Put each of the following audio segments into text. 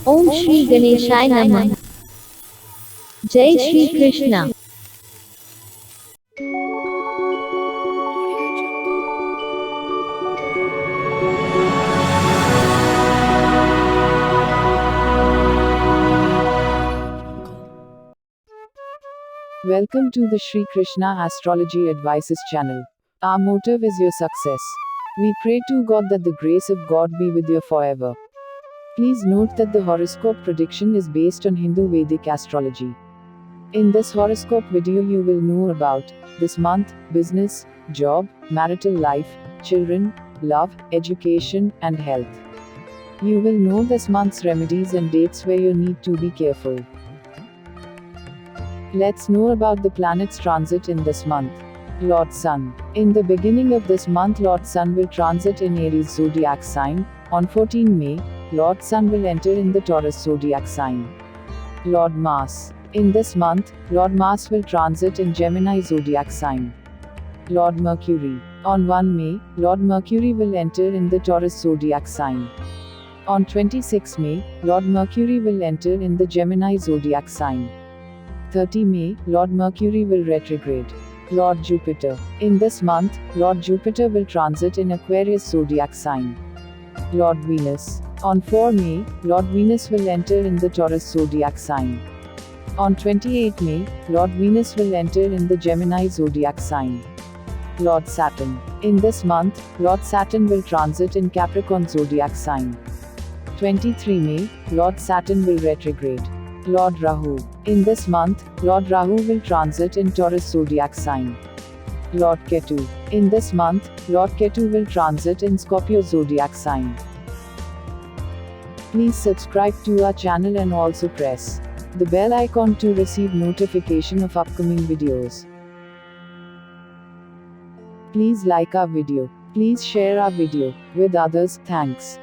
Om Shri Ganeshaya Namah. Jai Shri Krishna. Welcome to the Shri Krishna Astrology Advices channel. Our motive is your success. We pray to God that the grace of God be with you forever. Please note that the horoscope prediction is based on Hindu Vedic astrology. In this horoscope video, you will know about this month, business, job, marital life, children, love, education, and health. You will know this month's remedies and dates where you need to be careful. Let's know about the planets transit in this month. Lord Sun. In the beginning of this month, Lord Sun will transit in Aries zodiac sign. On 14 May, Lord Sun will enter in the Taurus zodiac sign. Lord Mars. In this month, Lord Mars will transit in Gemini zodiac sign. Lord Mercury. On 1 May, Lord Mercury will enter in the Taurus zodiac sign. On 26 May, Lord Mercury will enter in the Gemini zodiac sign. 30 May, Lord Mercury will retrograde. Lord Jupiter. In this month, Lord Jupiter will transit in Aquarius zodiac sign. Lord Venus. On 4 May, Lord Venus will enter in the Taurus zodiac sign. On 28 May, Lord Venus will enter in the Gemini zodiac sign. Lord Saturn. In this month, Lord Saturn will transit in Capricorn zodiac sign. 23 May, Lord Saturn will retrograde. Lord Rahu. In this month, Lord Rahu will transit in Taurus zodiac sign. Lord Ketu. In this month, Lord Ketu will transit in Scorpio zodiac sign. Please subscribe to our channel and also press the bell icon to receive notification of upcoming videos. Please like our video. Please share our video with others. Thanks.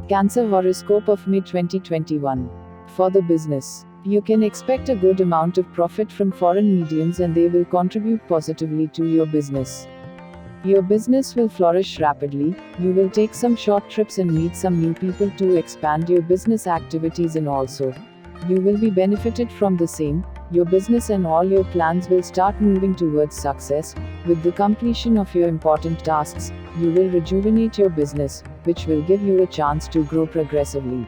Cancer horoscope of May 2021. For the business, you can expect a good amount of profit from foreign mediums and they will contribute positively to your business. Your business will flourish rapidly. You will take some short trips and meet some new people to expand your business activities, and also, you will be benefited from the same. Your business and all your plans will start moving towards success. With the completion of your important tasks, you will rejuvenate your business, which will give you a chance to grow progressively.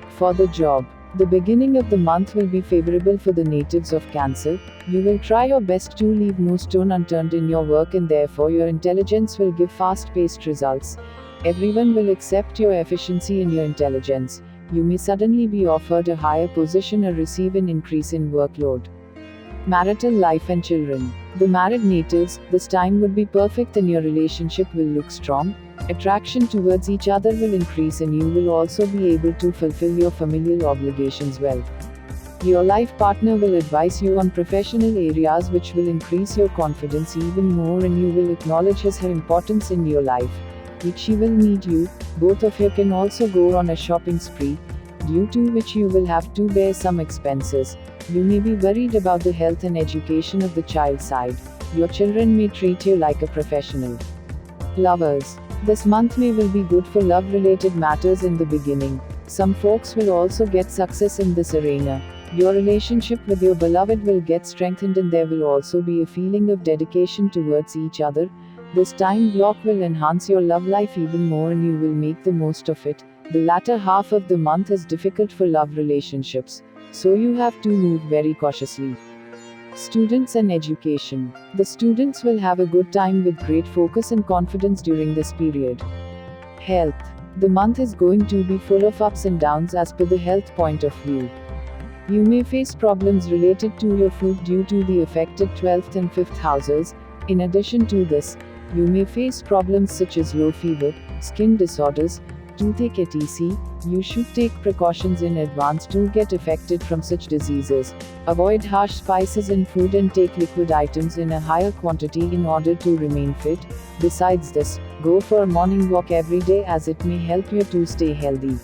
For the job, the beginning of the month will be favorable for the natives of Cancer. You will try your best to leave no stone unturned in your work, and therefore your intelligence will give fast-paced results. Everyone will accept your efficiency and your intelligence. You may suddenly be offered a higher position or receive an increase in workload. Marital life and children. The married natives, this time would be perfect and your relationship will look strong. Attraction towards each other will increase and you will also be able to fulfill your familial obligations well. Your life partner will advise you on professional areas which will increase your confidence even more, and you will acknowledge her importance in your life. If she will need you, both of you can also go on a shopping spree, due to which you will have to bear some expenses. You may be worried about the health and education of the child side. Your children may treat you like a professional. Lovers. This month May will be good for love-related matters in the beginning. Some folks will also get success in this arena. Your relationship with your beloved will get strengthened and there will also be a feeling of dedication towards each other. This time block will enhance your love life even more and you will make the most of it. The latter half of the month is difficult for love relationships, so you have to move very cautiously. Students and education. The students will have a good time with great focus and confidence during this period. Health. The month is going to be full of ups and downs as per the health point of view. You may face problems related to your food due to the affected 12th and 5th houses. In addition to this, you may face problems such as low fever, skin disorders, toothache etc. You should take precautions in advance to get affected from such diseases. Avoid harsh spices in food and take liquid items in a higher quantity in order to remain fit. Besides this, go for a morning walk every day as it may help you to stay healthy.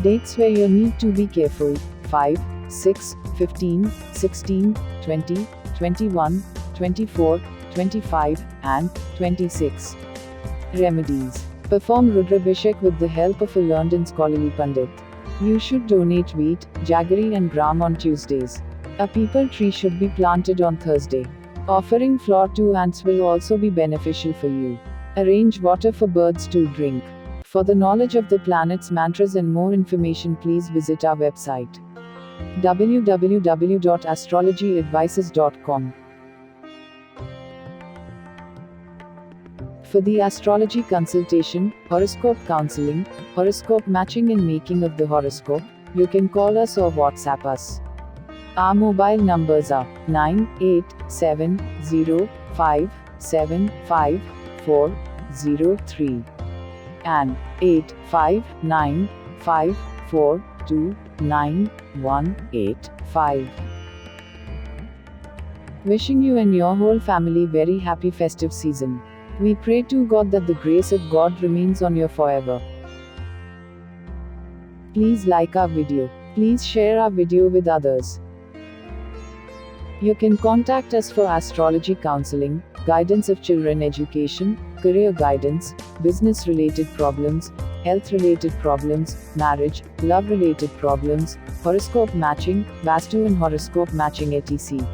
Dates where you need to be careful: 5, 6, 15, 16, 20, 21, 24, 25, and 26. Remedies. Perform Rudrabhishek with the help of a learned and scholarly Pandit. You should donate wheat, jaggery and gram on Tuesdays. A peepal tree should be planted on Thursday. Offering flour to ants will also be beneficial for you. Arrange water for birds to drink. For the knowledge of the planet's mantras and more information, please visit our website www.astrologyadvices.com. For the astrology consultation, horoscope counseling, horoscope matching and making of the horoscope, you can call us or WhatsApp us. Our mobile numbers are 9870575403 and 8595429185. Wishing you and your whole family very happy festive season. We pray to God that the grace of God remains on you forever. Please like our video. Please share our video with others. You can contact us for astrology counseling, guidance of children education, career guidance, business related problems, health related problems, marriage, love related problems, horoscope matching, Vastu and horoscope matching etc.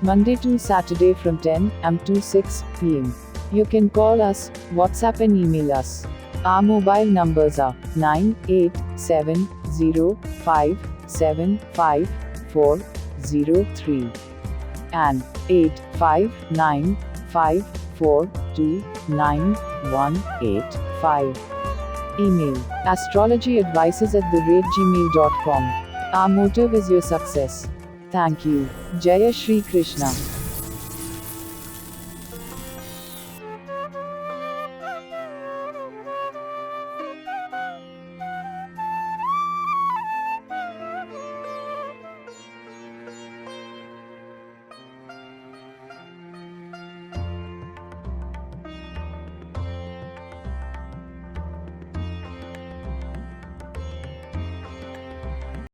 Monday to Saturday from 10 am to 6 pm. You can call us, WhatsApp and email us. Our mobile numbers are 9870575403 and 8595429185. Email astrologyadvices@gmail.com. Our motive is your success. Thank you. Jaya Shri Krishna.